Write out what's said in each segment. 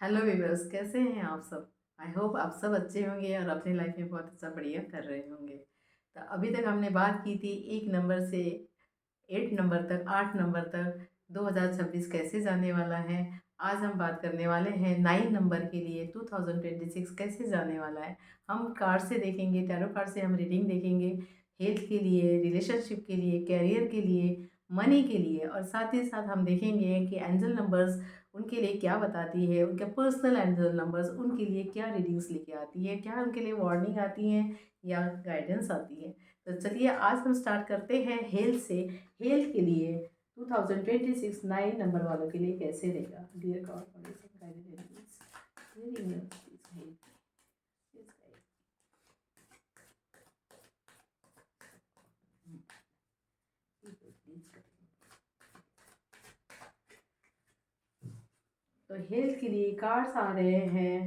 Hello viewers, कैसे हैं आप सब। आई होप आप सब अच्छे होंगे और अपनी लाइफ में बहुत अच्छा बढ़िया कर रहे होंगे। तो अभी तक हमने बात की थी 1 नंबर से 8 नंबर तक, 8 नंबर तक 2026 कैसे जाने वाला है। आज हम बात करने वाले हैं 9 नंबर के लिए 2026 कैसे जाने वाला है। हम कार्ड से देखेंगे, टैरो कार्ड से हम रीडिंग देखेंगे, हेल्थ के लिए, रिलेशनशिप के लिए, कैरियर के लिए, मनी के लिए, और साथ ही साथ हम देखेंगे कि एंजल नंबर्स उनके लिए क्या बताती है, उनके पर्सनल एंजल नंबर्स उनके लिए क्या रीडिंग्स लेके आती है, क्या उनके लिए वार्निंग आती हैं या गाइडेंस आती है। तो चलिए आज हम स्टार्ट करते हैं हेल्थ से। हेल्थ के लिए 2026 9 नंबर वालों के लिए कैसे रहेगा। डियर गॉड, तो हेल्थ के लिए कार्ड्स आ रहे हैं।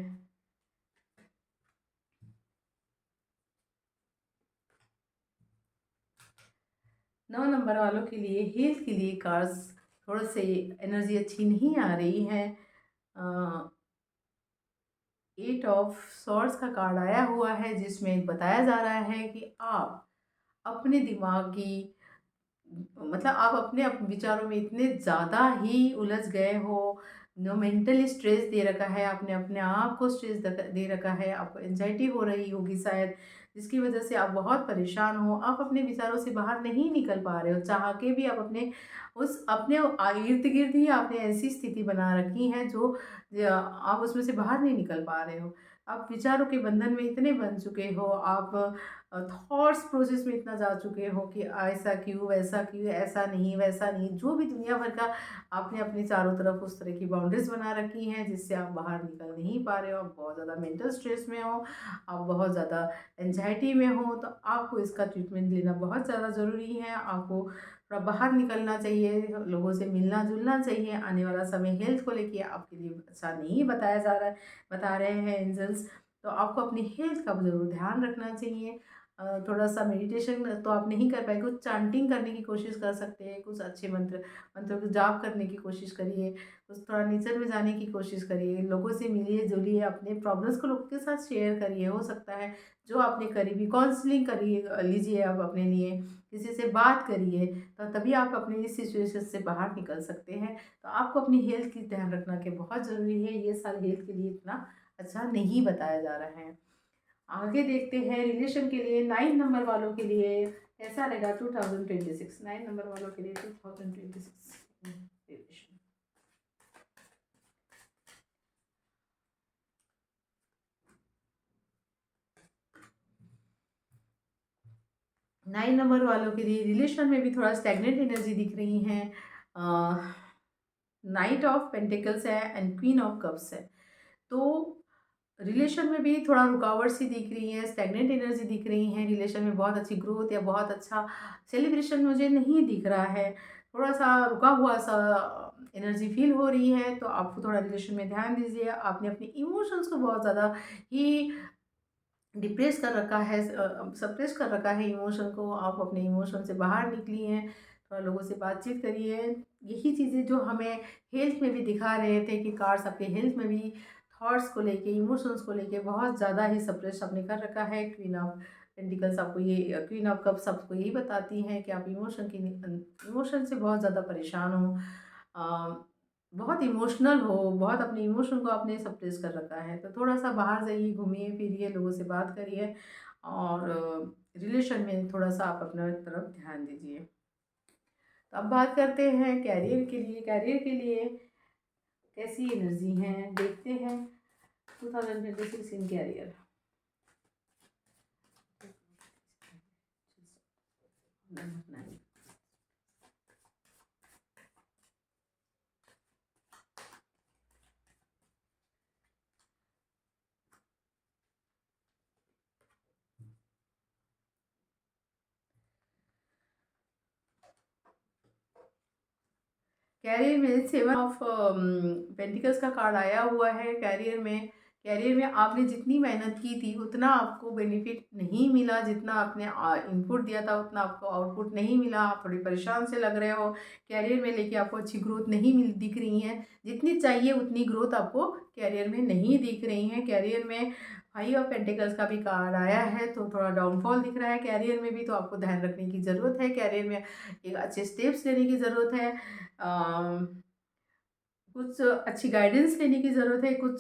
9 नंबर वालों के लिए हेल्थ के लिए कार्ड्स थोड़ा से एनर्जी अच्छी नहीं आ रही है। 8 ऑफ सॉर्ड्स का कार्ड आया हुआ है जिसमें बताया जा रहा है कि आप अपने दिमागी, मतलब आप अपने विचारों में इतने ज़्यादा ही उलझ गए हो। नो, मेंटली स्ट्रेस दे रखा है आपने, अपने आप को स्ट्रेस दे रखा है, आपको एंजाइटी हो रही होगी शायद, जिसकी वजह से आप बहुत परेशान हो। आप अपने विचारों से बाहर नहीं निकल पा रहे हो, चाह के भी आप अपने इर्द गिर्द ही आपने ऐसी स्थिति बना रखी है जो आप उसमें से बाहर नहीं निकल पा रहे हो। आप विचारों के बंधन में इतने बन चुके हो, आप थॉट्स प्रोसेस में इतना जा चुके हो कि ऐसा क्यों, वैसा क्यों, ऐसा नहीं, वैसा नहीं, जो भी दुनिया भर का आपने अपने चारों तरफ उस तरह की बाउंड्रीज बना रखी हैं जिससे आप बाहर निकल नहीं पा रहे हो। आप बहुत ज़्यादा मेंटल स्ट्रेस में हो, आप बहुत ज़्यादा एंजाइटी में हो, तो आपको इसका ट्रीटमेंट लेना बहुत ज़्यादा ज़रूरी है। आपको थोड़ा बाहर निकलना चाहिए, लोगों से मिलना जुलना चाहिए। आने वाला समय हेल्थ को लेके आपके लिए अच्छा नहीं बताया जा रहा है, बता रहे हैं एंजल्स। तो आपको अपनी हेल्थ का ज़रूर ध्यान रखना चाहिए। थोड़ा सा मेडिटेशन तो आप नहीं कर पाए, कुछ चांटिंग करने की कोशिश कर सकते हैं, कुछ अच्छे मंत्रों को जाप करने की कोशिश करिए, कुछ थोड़ा नेचर में जाने की कोशिश करिए, लोगों से मिलिए जुलिए, अपने प्रॉब्लम्स को लोगों के साथ शेयर करिए। हो सकता है जो आपने करीबी काउंसलिंग करिए, लीजिए आप अपने लिए, किसी से बात करिए, तो तभी आप अपने इस सिचुएशन से बाहर निकल सकते हैं। तो आपको अपनी हेल्थ की ध्यान रखना के बहुत ज़रूरी है। ये साल हेल्थ के लिए इतना अच्छा नहीं बताया जा रहा है। आगे देखते हैं रिलेशन के लिए 9 नंबर वालों के लिए कैसा रहेगा 2026। 9 नंबर वालों के लिए 2026 रिलेशन। 9 नंबर वालों के लिए रिलेशन में भी थोड़ा स्टैग्नेंट एनर्जी दिख रही है। नाइट ऑफ पेंटिकल्स है एंड क्वीन ऑफ कप्स है। तो रिलेशन में भी थोड़ा रुकावट सी दिख रही है, स्टैग्नेंट एनर्जी दिख रही है। रिलेशन में बहुत अच्छी ग्रोथ या बहुत अच्छा सेलिब्रेशन मुझे नहीं दिख रहा है, थोड़ा सा रुका हुआ सा एनर्जी फील हो रही है। तो आपको थोड़ा रिलेशन में ध्यान दीजिए। आपने अपने इमोशंस को बहुत ज़्यादा ही डिप्रेस कर रखा है, सप्रेस कर रखा है इमोशन को। आप अपने इमोशन से बाहर निकली हैं, थोड़ा लोगों से बातचीत करिए। यही चीज़ें जो हमें हेल्थ में भी दिखा रहे थे कि कार्ड्स आपके हेल्थ में भी थॉट्स को लेके, इमोशंस को लेके बहुत ज़्यादा ही सप्रेस आपने कर रखा है। क्वीन ऑफ पेंटिकल्स आपको ये, क्वीन ऑफ कप्स आपको यही बताती हैं कि आप इमोशन से बहुत ज़्यादा परेशान हो, बहुत इमोशनल हो, बहुत अपने इमोशन को आपने सप्रेस कर रखा है। तो थोड़ा सा बाहर जाइए, घूमिए फिरिए, लोगों से बात करिए, और रिलेशन में थोड़ा सा आप अपना तरफ ध्यान दीजिए। तो अब बात करते हैं कैरियर के लिए। कैरियर के लिए कैसी एनर्जी हैं देखते हैं 2026 इन कैरियर। कैरियर में 7 ऑफ पेंटिकल्स का कार्ड आया हुआ है। कैरियर में करियर में आपने जितनी मेहनत की थी उतना आपको बेनिफिट नहीं मिला, जितना आपने इनपुट दिया था उतना आपको आउटपुट नहीं मिला। आप थोड़ी परेशान से लग रहे हो करियर में, लेके आपको अच्छी ग्रोथ नहीं मिल दिख रही है, जितनी चाहिए उतनी ग्रोथ आपको करियर में नहीं दिख रही है। करियर में फाइव ऑफ पेंटिकल्स का भी कार्ड आया है, तो थोड़ा डाउनफॉल दिख रहा है करियर में भी, तो आपको ध्यान रखने की ज़रूरत है। करियर में एक अच्छे स्टेप्स लेने की ज़रूरत है, कुछ अच्छी गाइडेंस लेने की ज़रूरत है, कुछ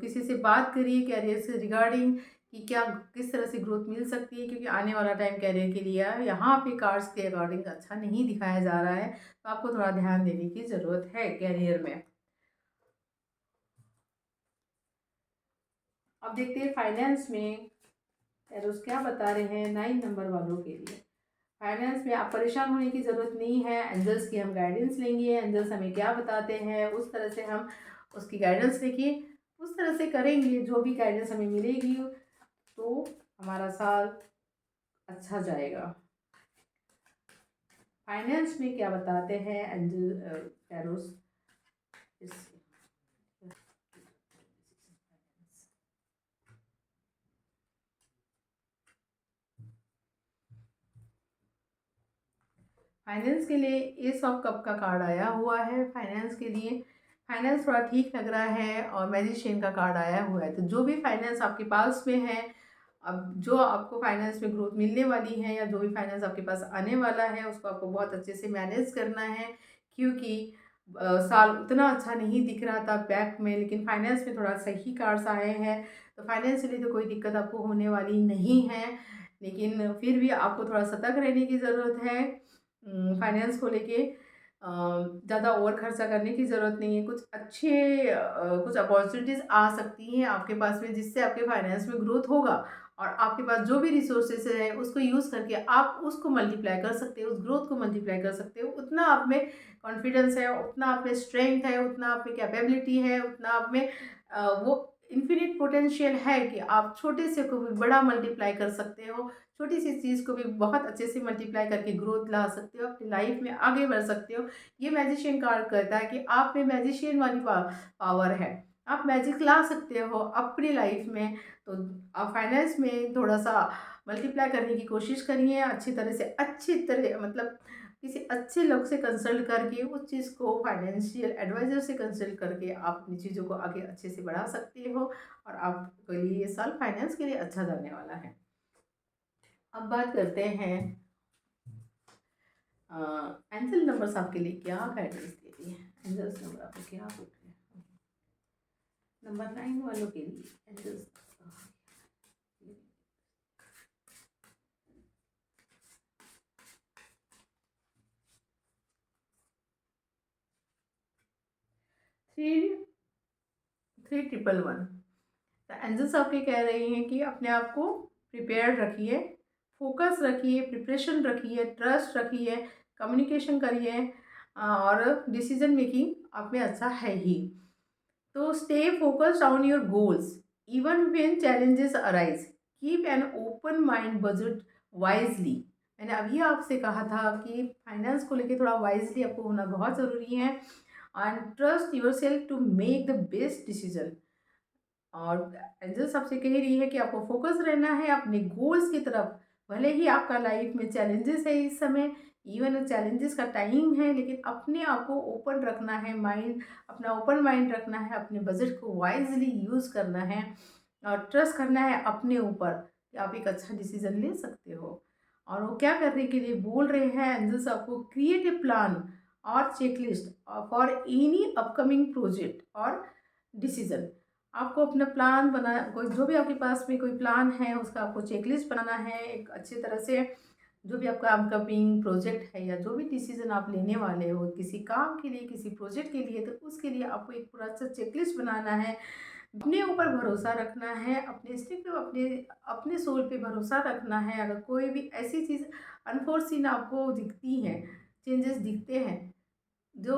किसी से बात करिए करियर से रिगार्डिंग कि क्या किस तरह से ग्रोथ मिल सकती है, क्योंकि आने वाला टाइम करियर के लिए यहाँ पे कार्ड्स के अकॉर्डिंग अच्छा नहीं दिखाया जा रहा है, तो आपको थोड़ा ध्यान देने की ज़रूरत है करियर में। अब देखते हैं फाइनेंस में एरोस क्या बता रहे हैं 9 नंबर वालों के लिए। फाइनेंस में आप परेशान होने की ज़रूरत नहीं है, एंजल्स की हम गाइडेंस लेंगे, एंजल्स हमें क्या बताते हैं उस तरह से हम उसकी गाइडेंस लेके उस तरह से करेंगे, जो भी गाइडेंस हमें मिलेगी तो हमारा साल अच्छा जाएगा। फाइनेंस में क्या बताते हैं एंजल टैरोस इस फाइनेंस के लिए एस ऑफ कप का कार्ड आया हुआ है। फाइनेंस के लिए फाइनेंस थोड़ा ठीक लग रहा है और मैजिशियन का कार्ड आया हुआ है, तो जो भी फाइनेंस आपके पास में है, अब जो आपको फाइनेंस में ग्रोथ मिलने वाली है या जो भी फाइनेंस आपके पास आने वाला है उसको आपको बहुत अच्छे से मैनेज करना है, क्योंकि साल उतना अच्छा नहीं दिख रहा था बैक में, लेकिन फाइनेंस में थोड़ा सही कार्ड्स आए हैं, तो फाइनेंशियली तो कोई दिक्कत आपको होने वाली नहीं है, लेकिन फिर भी आपको थोड़ा सतर्क रहने की ज़रूरत है। फाइनेंस को लेके ज़्यादा ओवर खर्चा करने की ज़रूरत नहीं है। कुछ अपॉर्चुनिटीज़ आ सकती हैं आपके पास में, जिससे आपके फाइनेंस में ग्रोथ होगा और आपके पास जो भी रिसोर्सेज है उसको यूज़ करके आप उसको मल्टीप्लाई कर सकते हो, उस ग्रोथ को मल्टीप्लाई कर सकते हो। उतना आप में कॉन्फिडेंस है, उतना आप में स्ट्रेंथ है, उतना आप में कैपेबिलिटी है, उतना आप में वो इन्फिनिट पोटेंशियल है कि आप छोटे से को भी बड़ा मल्टीप्लाई कर सकते हो, छोटी सी चीज़ को भी बहुत अच्छे से मल्टीप्लाई करके ग्रोथ ला सकते हो, अपनी लाइफ में आगे बढ़ सकते हो। ये मैजिशियन कार्ड करता है कि आप में मैजिशियन वाली पावर है, आप मैजिक ला सकते हो अपनी लाइफ में। तो आप फाइनेंस में थोड़ा सा मल्टीप्लाई करने की कोशिश करिए, अच्छी तरह मतलब किसी अच्छे लोग से कंसल्ट करके उस चीज़ को फाइनेंशियल एडवाइज़र से कंसल्ट करके आप अपनी चीज़ों को आगे अच्छे से बढ़ा सकते हो, और आपके लिए ये साल फाइनेंस के लिए अच्छा जाने वाला है। अब बात करते हैं एंजल नंबर्स आपके लिए क्या गाइडेंस दे रही है। एंजल्स नंबर आपको क्या बोल रहे हैं नंबर 9 वालों के लिए एंजल्स। 3 3 1 1 तो एंजल्स आपके कह रही हैं कि अपने आप को प्रिपेयर्ड रखिए, फोकस रखिए, प्रिपरेशन रखिए, ट्रस्ट रखिए, कम्युनिकेशन करिए, और डिसीजन मेकिंग आप में अच्छा है ही। तो stay focused on your goals even when challenges arise, keep an open mind, budget wisely. मैंने अभी आपसे कहा था कि फाइनेंस को लेके थोड़ा वाइजली आपको होना बहुत ज़रूरी है, and trust yourself to make the best decision. और एंजल सबसे कह रही है कि आपको फोकस रहना है अपने गोल्स की तरफ, भले ही आपका लाइफ में चैलेंजेस है इस समय, इवन चैलेंजेस का टाइम है, लेकिन अपने आप को ओपन रखना है, माइंड अपना ओपन माइंड रखना है, अपने बजट को वाइजली यूज़ करना है, और ट्रस्ट करना है अपने ऊपर कि आप एक अच्छा डिसीजन ले सकते हो। और वो क्या करने के लिए बोल रहे हैं एंजल्स आपको, क्रिएट ए प्लान और checklist for any upcoming project और डिसीजन। आपको अपना प्लान बना, कोई जो भी आपके पास में कोई प्लान है उसका आपको चेकलिस्ट बनाना है एक अच्छी तरह से। जो भी आपका अपकमिंग प्रोजेक्ट है या जो भी डिसीजन आप लेने वाले हो किसी काम के लिए, किसी प्रोजेक्ट के लिए, तो उसके लिए आपको एक पूरा अच्छा चेकलिस्ट बनाना है, अपने ऊपर भरोसा रखना है, अपने इंस्टिंक्ट पे, अपने अपने सोल पे भरोसा रखना है। अगर कोई भी ऐसी चीज़ अनफोर्सिन आपको दिखती हैं, चेंजेस दिखते हैं जो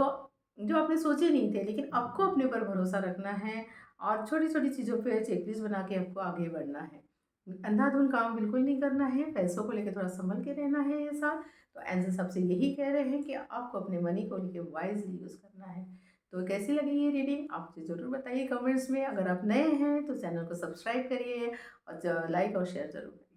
जो आपने सोचे नहीं थे, लेकिन आपको अपने ऊपर भरोसा रखना है और छोटी छोटी चीज़ों पे चेकलिस्ट बना के आपको आगे बढ़ना है। अंधाधुंध काम बिल्कुल नहीं करना है, पैसों को लेकर थोड़ा संभल के रहना है ये साल। तो एंजल सबसे यही कह रहे हैं कि आपको अपने मनी को लेकर वाइजली यूज़ करना है। तो कैसी लगी ये रीडिंग आप मुझे ज़रूर बताइए कमेंट्स में। अगर आप नए हैं तो चैनल को सब्सक्राइब करिए और लाइक और शेयर ज़रूर करिए।